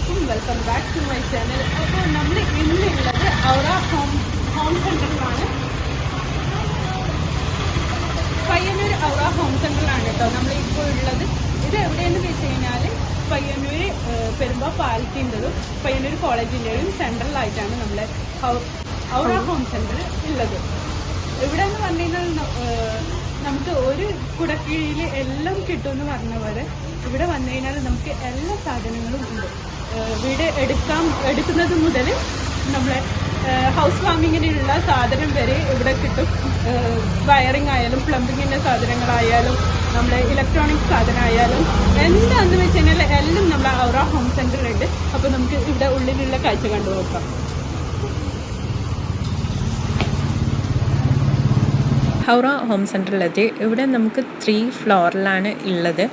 എല്ലാവർക്കും welcome back to my channel. അപ്പോൾ നമ്മൾ ഇന്നുള്ളത് ഔറ ഹോം സെൻ്ററിലാണ്. പയ്യന്നൂർ ഔറ ഹോം സെൻ്ററിലാണ് കേട്ടോ നമ്മളിപ്പോൾ ഉള്ളത്. ഇത് എവിടെയെന്ന് വെച്ച് കഴിഞ്ഞാൽ പയ്യന്നൂർ പെരുമ്പാ പാലത്തിൻ്റെതും പയ്യന്നൂർ കോളേജിൻ്റെയും സെൻട്രലായിട്ടാണ് നമ്മളെ ഔറ ഹോം സെൻ്റർ ഉള്ളത്. ഇവിടെ എന്ന് പറഞ്ഞു കഴിഞ്ഞാൽ നമുക്ക് ഒരു കുടക്കീഴിൽ എല്ലാം കിട്ടുമെന്ന് പറഞ്ഞ പോലെ ഇവിടെ വന്നു കഴിഞ്ഞാൽ നമുക്ക് എല്ലാ സാധനങ്ങളും ഉണ്ട്. വീട് എടുക്കുന്നത് മുതൽ നമ്മളെ ഹൗസ് വാമിങ്ങിനുള്ള സാധനം വരെ ഇവിടെ കിട്ടും. വയറിംഗ് ആയാലും പ്ലംബിങ്ങിൻ്റെ സാധനങ്ങളായാലും നമ്മുടെ ഇലക്ട്രോണിക് സാധനമായാലും എന്താണെന്ന് വെച്ച് കഴിഞ്ഞാൽ എല്ലാം നമ്മളെ ഔറ ഹോം സെൻ്ററിലുണ്ട്. അപ്പോൾ നമുക്ക് ഇവിടെ ഉള്ളിലുള്ള കാഴ്ച കണ്ടു നോക്കാം. ഔറ ഹോം സെൻ്ററിലെത്തി. ഇവിടെ നമുക്ക് 3 ഫ്ലോറിലാണ് ഉള്ളത്.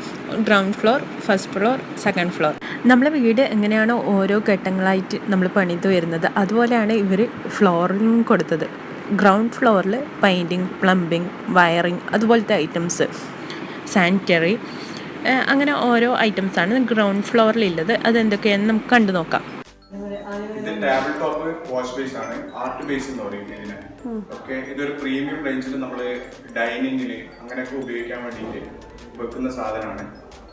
Ground floor, first floor, second floor. നമ്മളെ വീട് എങ്ങനെയാണോ ഓരോ ഘട്ടങ്ങളായിട്ട് നമ്മൾ പണിത് വരുന്നത് അതുപോലെയാണ് ഇവർ ഫ്ലോറിങ് കൊടുത്തത്. ഗ്രൗണ്ട് ഫ്ലോറിൽ പെയിൻറ്റിങ്, പ്ലംബിങ്, വയറിങ് അതുപോലത്തെ ഐറ്റംസ്, സാനിറ്ററി, അങ്ങനെ ഓരോ ഐറ്റംസാണ് ഗ്രൗണ്ട് ഫ്ലോറിലുള്ളത്. അതെന്തൊക്കെയാണെന്ന് നമുക്ക് കണ്ടു നോക്കാം. ഇത് ടേബിൾ ടോപ്പ് വാഷ് ബേസ് ആണ്, ആർട്ട് ബേസ് എന്ന് പറയുന്നത് ഇതിന്. ഓക്കെ, ഇതൊരു പ്രീമിയം റേഞ്ചിൽ നമ്മൾ ഡൈനിങ്ങിൽ അങ്ങനെയൊക്കെ ഉപയോഗിക്കാൻ വേണ്ടിയിട്ട് വെക്കുന്ന സാധനമാണ്.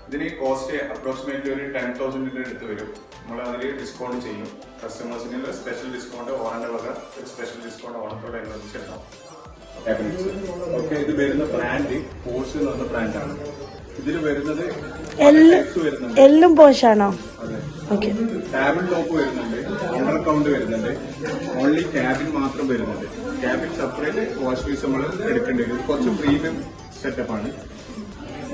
ഇതിന് കോസ്റ്റ് അപ്രോക്സിമേറ്റ്ലി ഒരു 10,000 അടുത്ത് വരും. നമ്മൾ അതിൽ ഡിസ്കൗണ്ട് ചെയ്യും. കസ്റ്റമേഴ്സിനുള്ള സ്പെഷ്യൽ ഡിസ്കൗണ്ട്, ഓണറിന്റെ വക ഒരു സ്പെഷ്യൽ ഡിസ്കൗണ്ട് ഓണത്തോടെ അനുവദിച്ചിട്ടുണ്ടാവും. ഓക്കെ, ഇത് വരുന്ന ബ്രാൻഡ് പോഷ് എന്ന് പറഞ്ഞ ബ്രാൻഡാണ്. ഇതിൽ വരുന്നത് എല്ലാം പോഷാണോ? അതെ. ടേബിൾ ടോപ്പ് വരുന്നുണ്ട്, അണ്ടർ കൗണ്ട് വരുന്നുണ്ട്, ഓൺലി ക്യാബിൻ മാത്രം വരുന്നുണ്ട്. ക്യാബിൻ സെപ്പറേറ്റ് വാഷ് ബേസ് നമ്മൾ എടുക്കേണ്ടി വരും. കുറച്ച് പ്രീമിയം സെറ്റപ്പാണ്.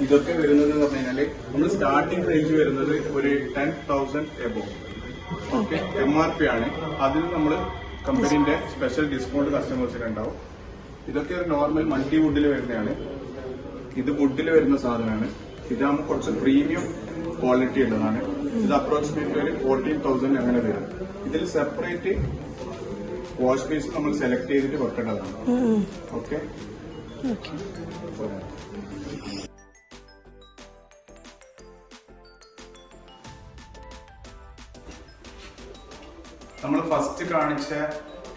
ഇതൊക്കെ വരുന്നത് എന്ന് പറഞ്ഞു കഴിഞ്ഞാല് നമ്മൾ സ്റ്റാർട്ടിംഗ് റേഞ്ച് വരുന്നത് ഒരു 10,000 എബോവ്. ഓക്കെ, MRP ആണ്. അതിൽ നമ്മൾ കമ്പനീന്റെ സ്പെഷ്യൽ ഡിസ്കൗണ്ട് കസ്റ്റമേഴ്സിന് ഉണ്ടാവും. ഇതൊക്കെ ഒരു നോർമൽ മൾട്ടി വുഡിൽ വരുന്നതാണ്. ഇത് വുഡിൽ വരുന്ന സാധനമാണ്. ഇതാകുമ്പോൾ കുറച്ച് പ്രീമിയം ക്വാളിറ്റി ഉള്ളതാണ്. ഇത് അപ്രോക്സിമേറ്റ്ലി ഒരു 14,000 അങ്ങനെ വരും. ഇതിൽ സെപ്പറേറ്റ് വാഷ് ബേസ് നമ്മൾ സെലക്ട് ചെയ്തിട്ട് വെക്കേണ്ടതാണ്. ഓക്കെ, നമ്മൾ ഫസ്റ്റ് കാണിച്ച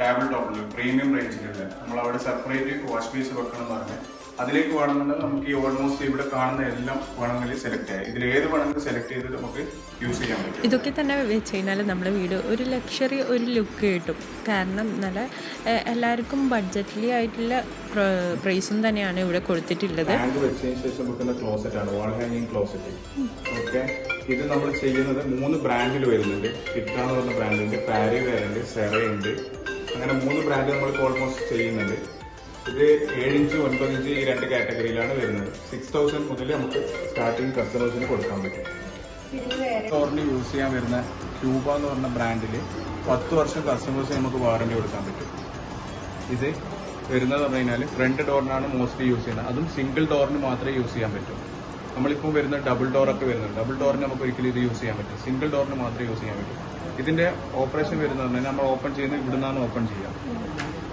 ടേബിൾ ടോപ്പിൽ പ്രീമിയം റേഞ്ചിലുള്ള നമ്മൾ അവിടെ സെപ്പറേറ്റ് വാഷ് ബേസ് വെക്കണം എന്ന് പറഞ്ഞാൽ അതിലേക്ക് വേണമെന്നുണ്ടെങ്കിൽ നമുക്ക് ഈ ഓൾമോസ്റ്റ് ഇവിടെ കാണുന്ന എല്ലാം വേണമെങ്കിൽ സെലക്ട് ചെയ്യാം. ഇതിൽ ഏത് വേണമെങ്കിലും സെലക്ട് ചെയ്തിട്ട് നമുക്ക് യൂസ് ചെയ്യാൻ പറ്റും. ഇതൊക്കെ തന്നെ വെച്ച് കഴിഞ്ഞാൽ നമ്മുടെ വീട് ഒരു ലക്ഷറി ഒരു ലുക്ക് കിട്ടും. കാരണം നല്ല എല്ലാവർക്കും ബഡ്ജറ്റ്ലി ആയിട്ടുള്ള പ്രൈസും തന്നെയാണ് ഇവിടെ കൊടുത്തിട്ടുള്ളത്. ടാങ്ക് വെച്ചതിന് ശേഷം വെക്കുന്ന ക്ലോസറ്റ് ആണ്, വാൾ ഹാങ്ങിങ് ക്ലോസറ്റ്. ഓക്കെ, ഇത് നമ്മൾ ചെയ്യുന്നത് 3 ബ്രാൻഡിൽ വരുന്നുണ്ട്. കിറ്റ എന്ന് പറഞ്ഞ ബ്രാൻഡുണ്ട്, പാരി ഉണ്ട്, സെറ ഉണ്ട്. അങ്ങനെ 3 ബ്രാൻഡ് നമ്മൾ ഓൾമോസ്റ്റ് ചെയ്യുന്നുണ്ട്. ഇത് 7 ഇഞ്ച് 9 ഇഞ്ച് ഈ 2 കാറ്റഗറിയിലാണ് വരുന്നത്. 6,000 മുതൽ നമുക്ക് സ്റ്റാർട്ടിങ് കസ്റ്റമേഴ്സിന് കൊടുക്കാൻ പറ്റും. ഡോറിന് യൂസ് ചെയ്യാൻ വരുന്ന ക്യൂബ എന്ന് പറഞ്ഞ ബ്രാൻഡിൽ 10 വർഷം കസ്റ്റമേഴ്സിന് നമുക്ക് വാറണ്ടി കൊടുക്കാൻ പറ്റും. ഇത് വരുന്നത് പറഞ്ഞു കഴിഞ്ഞാൽ ഫ്രണ്ട് ഡോറിനാണ് മോസ്റ്റ്ലി യൂസ് ചെയ്യുന്നത്. അതും സിംഗിൾ ഡോറിന് മാത്രമേ യൂസ് ചെയ്യാൻ പറ്റൂ. നമ്മളിപ്പോൾ വരുന്ന ഡബിൾ ഡോറൊക്കെ വരുന്നുണ്ട്. ഡബിൾ ഡോറിന് നമുക്ക് ഒരിക്കലും ഇത് യൂസ് ചെയ്യാൻ പറ്റും. സിംഗിൾ ഡോറിന് മാത്രമേ യൂസ് ചെയ്യാൻ പറ്റൂ. ഇതിന്റെ ഓപ്പറേഷൻ വരുന്നത് നമ്മൾ ഓപ്പൺ ചെയ്യുന്നത് ഇവിടുന്നാണ് ഓപ്പൺ ചെയ്യാം.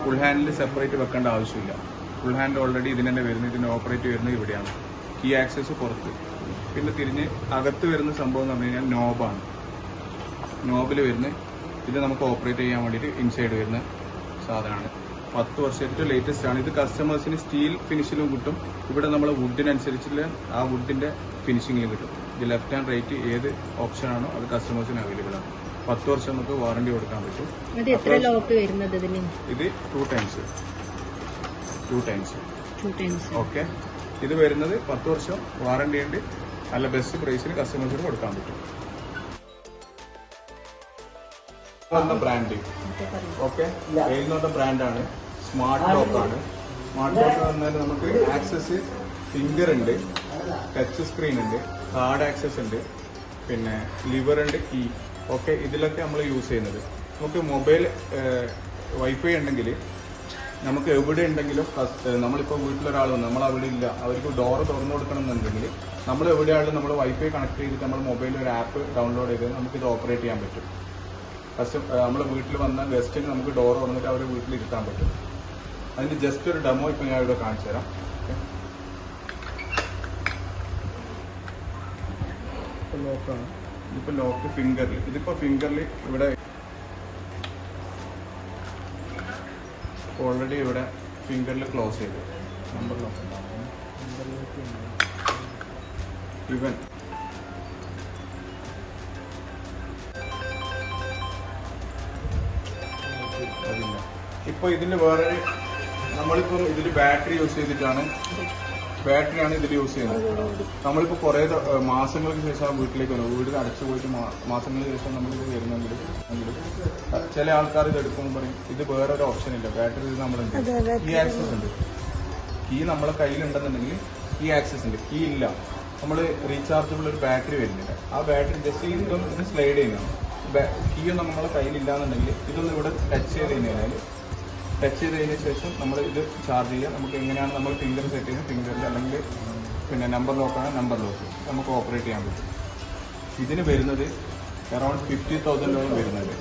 ഫുൾ ഹാൻഡിൽ സെപ്പറേറ്റ് വെക്കേണ്ട ആവശ്യമില്ല. ഫുൾ ഹാൻഡ് ഓൾറെഡി ഇതിന് തന്നെ വരുന്നത്. ഇതിന്റെ ഓപ്പറേറ്റ് വരുന്നത് ഇവിടെയാണ്. കീ ആക്സസ് പുറത്ത്. പിന്നെ തിരിഞ്ഞ് അകത്ത് വരുന്ന സംഭവം എന്ന് പറഞ്ഞു കഴിഞ്ഞാൽ നോബാണ്. നോബിൽ വരുന്ന ഇത് നമുക്ക് ഓപ്പറേറ്റ് ചെയ്യാൻ വേണ്ടിയിട്ട് ഇൻസൈഡ് വരുന്ന സാധനമാണ്. 10 വർഷത്തെ ലേറ്റസ്റ്റ് ആണ്. ഇത് കസ്റ്റമേഴ്സിന് സ്റ്റീൽ ഫിനിഷിലും കിട്ടും. ഇവിടെ നമ്മൾ വുഡിനനുസരിച്ചുള്ള ആ വുഡിന്റെ ഫിനിഷിങ്ങിലും കിട്ടും. ഇത് ലെഫ്റ്റ് ആൻഡ് റൈറ്റ് ഏത് ഓപ്ഷൻ ആണോ അത് കസ്റ്റമേഴ്സിന് അവൈലബിൾ ആണ്. 10 വർഷം നമുക്ക് വാറണ്ടി കൊടുക്കാൻ പറ്റും. ഇത് 2 ടൈംസ്. ഓക്കെ, ഇത് വരുന്നത് 10 വർഷം വാറണ്ടി ഉണ്ട്. നല്ല ബെസ്റ്റ് പ്രൈസിന് കസ്റ്റമേഴ്സിന് കൊടുക്കാൻ പറ്റും. ബ്രാൻഡ് ഓക്കെ, എഴുതുന്ന ബ്രാൻഡാണ്. സ്മാർട്ട് ലോക്ക് ആണ്. സ്മാർട്ട് ലോക്ക് എന്ന് പറഞ്ഞാൽ നമുക്ക് ആക്സസ് ഫിംഗർ ഉണ്ട്, ടച്ച് സ്ക്രീൻ ഉണ്ട്, കാർഡ് ആക്സസ് ഉണ്ട്, പിന്നെ ലിവർ ഉണ്ട്, കീ. ഓക്കെ, ഇതിലൊക്കെ നമ്മൾ യൂസ് ചെയ്യുന്നത്. നമുക്ക് മൊബൈൽ വൈഫൈ ഉണ്ടെങ്കിൽ നമുക്ക് എവിടെ ഉണ്ടെങ്കിലും നമ്മളിപ്പോൾ വീട്ടിലൊരാൾ വന്നു, നമ്മൾ അവിടെ ഇല്ല, അവർക്ക് ഡോറ് തുറന്നു കൊടുക്കണം എന്നുണ്ടെങ്കിൽ നമ്മൾ എവിടെയാണെങ്കിലും നമ്മൾ വൈഫൈ കണക്ട് ചെയ്തിട്ട് നമ്മൾ മൊബൈലിൽ ഒരു ആപ്പ് ഡൗൺലോഡ് ചെയ്ത് നമുക്കിത് ഓപ്പറേറ്റ് ചെയ്യാൻ പറ്റും. നമ്മുടെ വീട്ടിൽ വന്ന ഗസ്റ്റിന് നമുക്ക് ഡോർ തുറന്നിട്ട് അവരെ വീട്ടിൽ ഇരുത്താൻ പറ്റും. അതിന് ജസ്റ്റ് ഒരു ഡെമോ ഇപ്പം ഞാൻ ഇവിടെ കാണിച്ചു തരാം. ലോക്കാണ്. ഇതിപ്പോൾ ലോക്ക് ഫിംഗറിൽ, ഇതിപ്പോൾ ഫിംഗറിൽ ഇവിടെ ഓൾറെഡി ഇവിടെ ഫിംഗറിൽ ക്ലോസ് ചെയ്തു. നമ്പർ ലോക്ക് ഇവൻ അതില്ല. ഇപ്പോൾ ഇതിന് വേറൊരു നമ്മളിപ്പോൾ ഇതിൽ ബാറ്ററി യൂസ് ചെയ്തിട്ടാണ്, ബാറ്ററിയാണ് ഇതിൽ യൂസ് ചെയ്യുന്നത്. നമ്മളിപ്പോൾ കുറേ മാസങ്ങൾക്ക് ശേഷം വീട്ടിലേക്ക് വരും, വീട് അടച്ചു പോയിട്ട് മാസങ്ങൾക്ക് ശേഷം നമ്മളിത് വരുന്നെങ്കിൽ ചില ആൾക്കാർ ഇത് എടുക്കുമ്പോൾ പറയും ഇത് വേറൊരു ഓപ്ഷൻ ഇല്ല, ബാറ്ററി ഇത് നമ്മളുണ്ട്, ഈ ആക്സസ് ഉണ്ട്, കീ നമ്മളെ കയ്യിലുണ്ടെന്നുണ്ടെങ്കിൽ ഈ ആക്സസ് ഉണ്ട്, കീ ഇല്ല, നമ്മൾ റീചാർജബിൾ ഒരു ബാറ്ററി വരുന്നില്ല. ആ ബാറ്ററി ജസ്റ്റ് ഇതൊന്ന് സ്ലൈഡ് ചെയ്യുന്നതാണ്. കീ ഒന്നും നമ്മളെ കയ്യിലില്ലാന്നുണ്ടെങ്കിൽ ഇതൊന്ന് ഇവിടെ ടച്ച് ചെയ്തതിന് ശേഷം നമ്മൾ ഇത് ചാർജ് ചെയ്യുക. നമുക്ക് എങ്ങനെയാണ് നമ്മൾ ഫിംഗർ സെറ്റ് ചെയ്യുന്നത്, ഫിംഗറിൽ അല്ലെങ്കിൽ പിന്നെ നമ്പർ ലോക്കാണ്, നമ്പർ ലോക്ക് നമുക്ക് ഓപ്പറേറ്റ് ചെയ്യാൻ പറ്റും. ഇതിന് വരുന്നത് അറൗണ്ട് 50,000 വരുന്നുണ്ട്.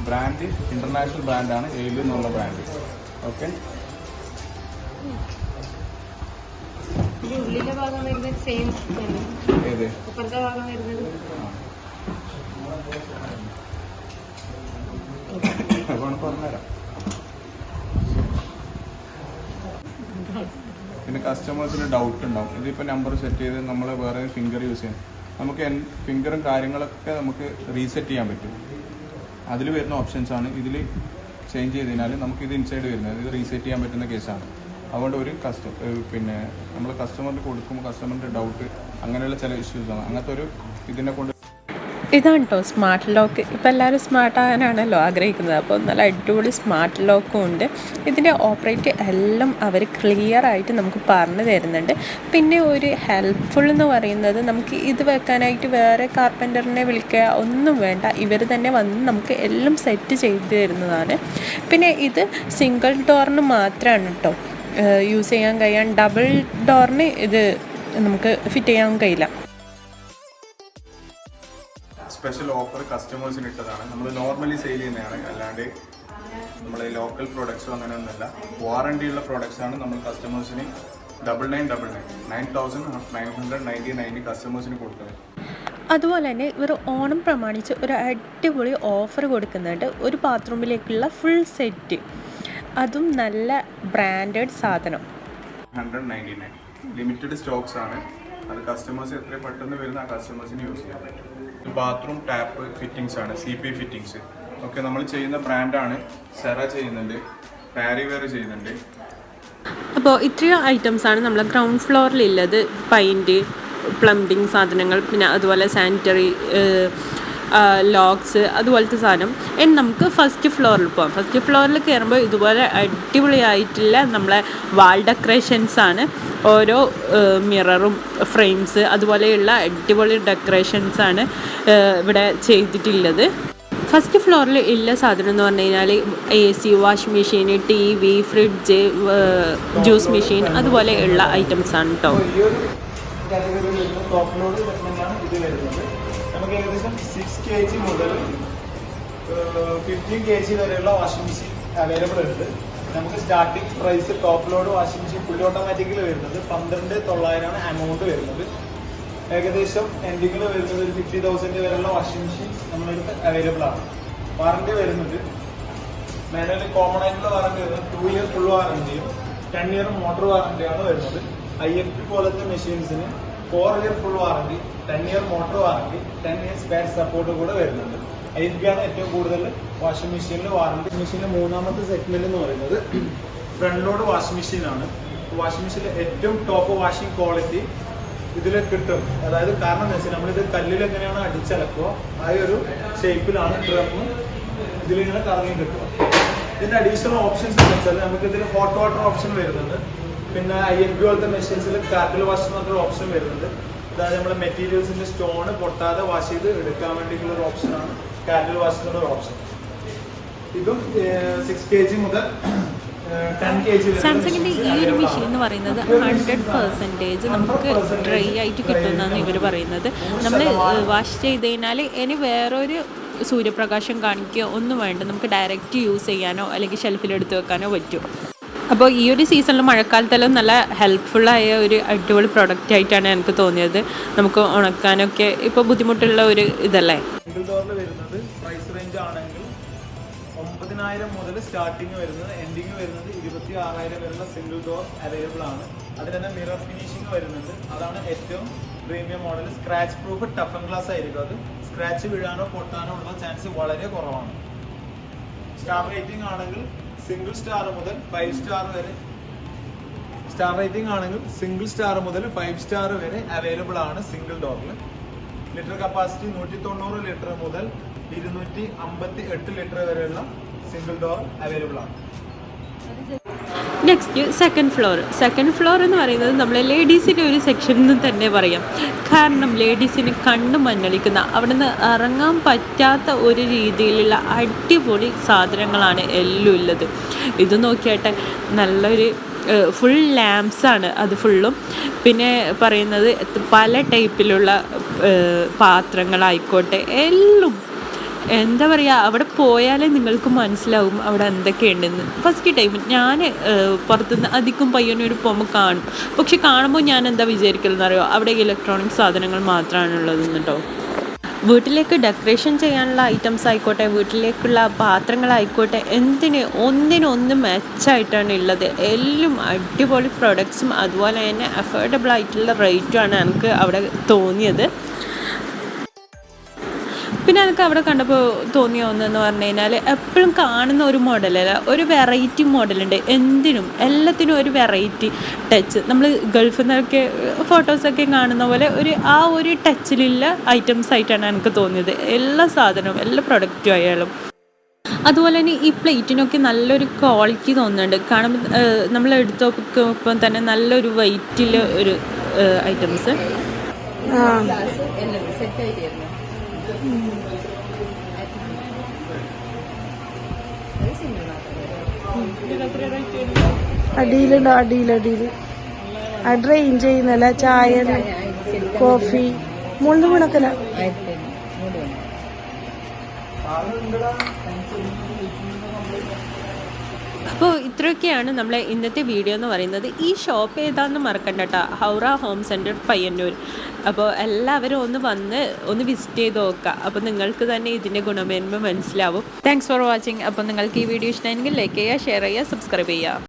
ബ്രാൻഡ് ഇന്റർനാഷണൽ ബ്രാൻഡാണ്, എയിൽ എന്നുള്ള ബ്രാൻഡ്. ഓക്കെ, ഏത് പറഞ്ഞുതരാം. പിന്നെ കസ്റ്റമേഴ്സിന് ഡൗട്ട് ഉണ്ടാവും, ഇതിപ്പോൾ നമ്പർ സെറ്റ് ചെയ്ത് നമ്മൾ വേറെ ഫിംഗർ യൂസ് ചെയ്യാം. നമുക്ക് ഫിംഗറും കാര്യങ്ങളൊക്കെ നമുക്ക് റീസെറ്റ് ചെയ്യാൻ പറ്റും. അതിൽ വരുന്ന ഓപ്ഷൻസാണ് ഇതിൽ ചേഞ്ച് ചെയ്ത് കഴിഞ്ഞാൽ നമുക്ക് ഇത് ഇൻസൈഡ് വരുന്നത്, ഇത് റീസെറ്റ് ചെയ്യാൻ പറ്റുന്ന കേസാണ്. അതുകൊണ്ട് ഒരു പിന്നെ നമ്മൾ കസ്റ്റമറിന് കൊടുക്കുമ്പോൾ കസ്റ്റമറിൻ്റെ ഡൗട്ട് അങ്ങനെയുള്ള ചില ഇഷ്യൂസാണ്. അങ്ങനത്തെ ഒരു ഇതിനെ കൊണ്ട് ഇതാണ് കേട്ടോ സ്മാർട്ട് ലോക്ക്. ഇപ്പോൾ എല്ലാവരും സ്മാർട്ട് ആകാനാണല്ലോ ആഗ്രഹിക്കുന്നത്. അപ്പോൾ നല്ല അടിപൊളി സ്മാർട്ട് ലോക്കും ഉണ്ട്. ഇതിൻ്റെ ഓപ്പറേറ്റ് എല്ലാം അവർ ക്ലിയർ ആയിട്ട് നമുക്ക് പറഞ്ഞു തരുന്നുണ്ട്. പിന്നെ ഒരു ഹെൽപ്ഫുൾ എന്ന് പറയുന്നത്, നമുക്ക് ഇത് വെക്കാനായിട്ട് വേറെ കാർപ്പൻ്ററിനെ വിളിക്കുക ഒന്നും വേണ്ട, ഇവർ തന്നെ വന്ന് നമുക്ക് എല്ലാം സെറ്റ് ചെയ്ത് തരുന്നതാണ്. പിന്നെ ഇത് സിംഗിൾ ഡോറിന് മാത്രമാണ് കേട്ടോ യൂസ് ചെയ്യാൻ കഴിയാൻ, ഡബിൾ ഡോറിന് ഇത് നമുക്ക് ഫിറ്റ് ചെയ്യാൻ കഴിയില്ല. സ്പെഷ്യൽ ഓഫർ കസ്റ്റമേഴ്സിന് ഇട്ടതാണ്. നമ്മൾ നോർമലി സെയിൽ ചെയ്യുന്നതാണ്, അല്ലാണ്ട് നമ്മൾ ലോക്കൽ പ്രോഡക്ട്സോ അങ്ങനെയൊന്നുമല്ല. വാറണ്ടി ഉള്ള പ്രോഡക്ട്സ് ആണ് നമ്മൾ കസ്റ്റമേഴ്സിന് 999 കസ്റ്റമേഴ്സിന് കൊടുക്കുന്നത്. അതുപോലെ തന്നെ ഇവർ ഓണം പ്രമാണിച്ച് ഒരു അടിപൊളി ഓഫർ കൊടുക്കുന്നുണ്ട്. ഒരു ബാത്റൂമിലേക്കുള്ള ഫുൾ സെറ്റ്, അതും നല്ല ബ്രാൻഡഡ് സാധനം. 199 ലിമിറ്റഡ് സ്റ്റോക്സ് ആണ്. അത് കസ്റ്റമേഴ്സ് എത്ര പെട്ടെന്ന് വരുന്ന ആ കസ്റ്റമേഴ്സിന് യൂസ് ചെയ്യാൻ പറ്റും. ബാത്റൂം ടാപ്പ് ഫിറ്റിംഗ്സ് ആണ്, CP ഫിറ്റിംഗ്സ് ഒക്കെ നമ്മൾ ചെയ്യുന്ന ബ്രാൻഡാണ്. സെറ ചെയ്യുന്നുണ്ട്, പാരിവെയർ ചെയ്യുന്നുണ്ട്. അപ്പോൾ ഇത്രയും ഐറ്റംസാണ് നമ്മൾ ഗ്രൗണ്ട് ഫ്ലോറിലുള്ളത്. പെയിൻറ്റ്, പ്ലംബിംഗ് സാധനങ്ങൾ, പിന്നെ അതുപോലെ സാനിറ്ററി ലോക്സ്, അതുപോലത്തെ സാധനം. ഇനി നമുക്ക് ഫസ്റ്റ് ഫ്ലോറിൽ പോകാം. ഫസ്റ്റ് ഫ്ലോറിൽ കയറുമ്പോൾ ഇതുപോലെ അടിപൊളിയായിട്ടുള്ള നമ്മളെ വാൾ ഡെക്കറേഷൻസാണ്. ഓരോ മിററും ഫ്രെയിംസ് അതുപോലെയുള്ള അടിപൊളി ഡെക്കറേഷൻസാണ് ഇവിടെ ചെയ്തിട്ടുള്ളത്. ഫസ്റ്റ് ഫ്ലോറിൽ ഉള്ള സാധനം എന്ന് പറഞ്ഞു കഴിഞ്ഞാൽ AC, washing machine, TV, fridge, juice machine അതുപോലെയുള്ള ഐറ്റംസാണ് കേട്ടോ. നമുക്ക് ഏകദേശം 6 kg മുതൽ 15 kg വരെയുള്ള വാഷിംഗ് മെഷീൻ അവൈലബിൾ ഉണ്ട്. നമുക്ക് starting price top load washing machine fully ഓട്ടോമാറ്റിക്കിൽ വരുന്നത് 12,900 എമൗണ്ട് വരുന്നത്. ഏകദേശം എൻഡിങ്ങിൽ വരുന്നത് ഒരു 50,000 വരെയുള്ള വാഷിംഗ് മെഷീൻ നമ്മളടുത്ത് അവൈലബിൾ ആണ്. വാറണ്ടി വരുന്നത് മാനുവലി കോമൺ ആയിട്ടുള്ള വാറണ്ടി വരുന്നത് 2 ഇയർ ഫുൾ വാറണ്ടിയും 10 ഇയർ മോട്ടോർ വാറണ്ടിയാണ് വരുന്നത്. IFP പോലത്തെ മെഷീൻസിന് 4 year full warranty, 10 year motor warranty, 10 years back support കൂടെ വരുന്നുണ്ട്. IFP ആണ് ഏറ്റവും കൂടുതൽ വാഷിംഗ് മെഷീനിൽ വാറണ്ടി. മെഷീനിന്റെ മൂന്നാമത്തെ സെഗ്മെന്റ് എന്ന് പറയുന്നത് ഫ്രണ്ട് ലോഡ് വാഷിംഗ് മെഷീൻ ആണ്. വാഷിംഗ് മെഷീനിലെ ഏറ്റവും ടോപ്പ് വാഷിംഗ് ക്വാളിറ്റി ഇതിൽ കിട്ടും. അതായത് കാരണം എന്താ വെച്ചാൽ നമ്മളിത് കല്ലിൽ എങ്ങനെയാണ് അടിച്ചലക്കുക ആ ഒരു ഷേപ്പിലാണ് ഡ്രം ഇതിലിങ്ങനെ കറങ്ങി കിട്ടുക. ഇതിന്റെ അഡീഷണൽ ഓപ്ഷൻസ് എന്ന് വെച്ചാൽ നമുക്ക് ഇതിൽ ഹോട്ട് വാട്ടർ ഓപ്ഷൻ വരുന്നുണ്ട്. പിന്നെ IFP പോലത്തെ മെഷീൻസിൽ കാർഡിൽ വാഷ് എന്നൊരു ഓപ്ഷൻ വരുന്നുണ്ട്. അതായത് നമ്മുടെ മെറ്റീരിയൽസിന്റെ സ്റ്റോണ് പൊട്ടാതെ വാഷ് ചെയ്ത് എടുക്കാൻ വേണ്ടിയിട്ടുള്ള ഒരു ഓപ്ഷനാണ് കാർഡിൽ വാഷ് എന്നുള്ള ഓപ്ഷൻ. ഇതും 6 kg മുതൽ 10 kg. സാംസങ്ങിൻ്റെ ഈ ഒരു മെഷീൻ എന്ന് പറയുന്നത് 100% നമുക്ക് ഡ്രൈ ആയിട്ട് കിട്ടുമെന്നാണ് ഇവർ പറയുന്നത്. നമ്മൾ വാഷ് ചെയ്ത് കഴിഞ്ഞാൽ ഇനി വേറൊരു സൂര്യപ്രകാശം കാണിക്കുകയോ ഒന്നും വേണ്ട, നമുക്ക് ഡയറക്റ്റ് യൂസ് ചെയ്യാനോ അല്ലെങ്കിൽ ഷെൽഫിലെടുത്ത് വെക്കാനോ പറ്റും. അപ്പോൾ ഈ ഒരു സീസണിൽ മഴക്കാലത്തെല്ലാം നല്ല ഹെൽപ്ഫുള്ളായ ഒരു അടിപൊളി പ്രൊഡക്റ്റ് ആയിട്ടാണ് എനിക്ക് തോന്നിയത്. നമുക്ക് ഉണക്കാനൊക്കെ ഇപ്പോൾ ബുദ്ധിമുട്ടുള്ള ഒരു ഇതല്ലേ. സിംഗിൾ ഡോറിൽ വരുന്നത് പ്രൈസ് റേഞ്ച് ആണെങ്കിൽ 9,000 മുതൽ സ്റ്റാർട്ടിങ് വരുന്നത്, എൻഡിങ് വരുന്നത് 26,000 വരുന്ന സിംഗിൾ ഡോർ അവൈലബിൾ ആണ്. അതിൽ തന്നെ മിറർ ഫിനിഷിംഗ് വരുന്നുണ്ട്. അതാണ് ഏറ്റവും premium model. Scratch proof toughen glass ആയിരിക്കും. അത് സ്ക്രാച്ച് വീഴാനോ പൊട്ടാനോ ഉള്ള ചാൻസ് വളരെ കുറവാണ്. സ്റ്റാർ റേറ്റിംഗ് ആണെങ്കിൽ സിംഗിൾ സ്റ്റാർ മുതൽ 5 സ്റ്റാർ വരെ, സ്റ്റാർ റേറ്റിംഗ് ആണെങ്കിൽ സിംഗിൾ സ്റ്റാർ മുതൽ 5 സ്റ്റാർ വരെ അവൈലബിൾ ആണ് സിംഗിൾ ഡോറിൽ. ലിറ്റർ കപ്പാസിറ്റി 190 ലിറ്റർ മുതൽ 258 ലിറ്റർ വരെയുള്ള സിംഗിൾ ഡോർ അവൈലബിൾ ആണ്. നെക്സ്റ്റ് സെക്കൻഡ് ഫ്ലോർ എന്ന് പറയുന്നത് നമ്മളെ ലേഡീസിൻ്റെ ഒരു സെക്ഷൻ എന്ന് തന്നെ പറയാം. കാരണം ലേഡീസിന് കണ്ണ് മഞ്ഞളിക്കുന്ന, അവിടെ നിന്ന് ഇറങ്ങാൻ പറ്റാത്ത ഒരു രീതിയിലുള്ള അടിപൊളി സാധനങ്ങളാണ് എല്ലാം ഉള്ളത്. ഇത് നോക്കിയാട്ടെ, നല്ലൊരു ഫുൾ ലാംപ്സാണ് അത് ഫുള്ളും. പിന്നെ പറയുന്നത് പല ടൈപ്പിലുള്ള പാത്രങ്ങളായിക്കോട്ടെ, എല്ലാം എന്താ പറയുക, അവിടെ പോയാലേ നിങ്ങൾക്ക് മനസ്സിലാവും അവിടെ എന്തൊക്കെയുണ്ടെന്ന്. ഫസ്റ്റ് ടൈം ഞാൻ പുറത്തുനിന്ന് അധികം പയ്യന്നൂർ പോകുമ്പോൾ കാണും. പക്ഷെ കാണുമ്പോൾ ഞാൻ എന്താ വിചാരിക്കലെന്ന് അറിയോ, അവിടെ ഇലക്ട്രോണിക് സാധനങ്ങൾ മാത്രമാണുള്ളതെന്ന് കേട്ടോ. വീട്ടിലേക്ക് ഡെക്കറേഷൻ ചെയ്യാനുള്ള ഐറ്റംസ് ആയിക്കോട്ടെ, വീട്ടിലേക്കുള്ള പാത്രങ്ങളായിക്കോട്ടെ, ഒന്നിനൊന്ന് മെച്ചമായിട്ടാണ് ഉള്ളത്. എല്ലാം അടിപൊളി പ്രൊഡക്ട്സും അതുപോലെ തന്നെ അഫോർഡബിൾ ആയിട്ടുള്ള റേറ്റുമാണ് എനിക്ക് അവിടെ തോന്നിയത്. പിന്നെ എനിക്ക് അവിടെ കണ്ടപ്പോൾ തോന്നിയ ഒന്നെന്ന് പറഞ്ഞു കഴിഞ്ഞാൽ, എപ്പോഴും കാണുന്ന ഒരു മോഡലല്ല, ഒരു വെറൈറ്റി മോഡലുണ്ട്. എല്ലാത്തിനും ഒരു വെറൈറ്റി ടച്ച്. നമ്മൾ ഗൾഫിൽ നിന്നൊക്കെ ഫോട്ടോസൊക്കെ കാണുന്ന പോലെ ആ ഒരു ടച്ചിലുള്ള ഐറ്റംസ് ആയിട്ടാണ് എനിക്ക് തോന്നിയത്. എല്ലാ സാധനവും, എല്ലാ പ്രൊഡക്റ്റും ആയാലും. അതുപോലെ തന്നെ ഈ പ്ലേറ്റിനൊക്കെ നല്ലൊരു ക്വാളിറ്റി തോന്നുന്നുണ്ട്. കാണുമ്പോൾ നമ്മൾ എടുത്ത് നോക്കുമ്പോൾ തന്നെ നല്ലൊരു വെയിറ്റിൽ ഒരു ഐറ്റംസ്. അടിയിലുണ്ടോ? അടിയിൽ ഡ്രെയിൻ ചെയ്യുന്നല്ല, ചായ കോഫി മുകളിൽ വീണക്കല. അപ്പോൾ ഇത്രയൊക്കെയാണ് നമ്മളെ ഇന്നത്തെ വീഡിയോ എന്ന് പറയുന്നത്. ഈ ഷോപ്പ് ഏതാണെന്ന് മറക്കണ്ട കേട്ടോ, ഹൗറ ഹോം സെൻറ്റർ പയ്യന്നൂർ. അപ്പോൾ എല്ലാവരും ഒന്ന് വിസിറ്റ് ചെയ്ത് നോക്കുക. അപ്പോൾ നിങ്ങൾക്ക് തന്നെ ഇതിൻ്റെ ഗുണമേന്മ മനസ്സിലാവും. Thanks for watching. അപ്പോൾ നിങ്ങൾക്ക് ഈ വീഡിയോ ഇഷ്ടമായെങ്കിൽ ലൈക്ക് ചെയ്യുക, ഷെയർ ചെയ്യുക, സബ്സ്ക്രൈബ് ചെയ്യുക.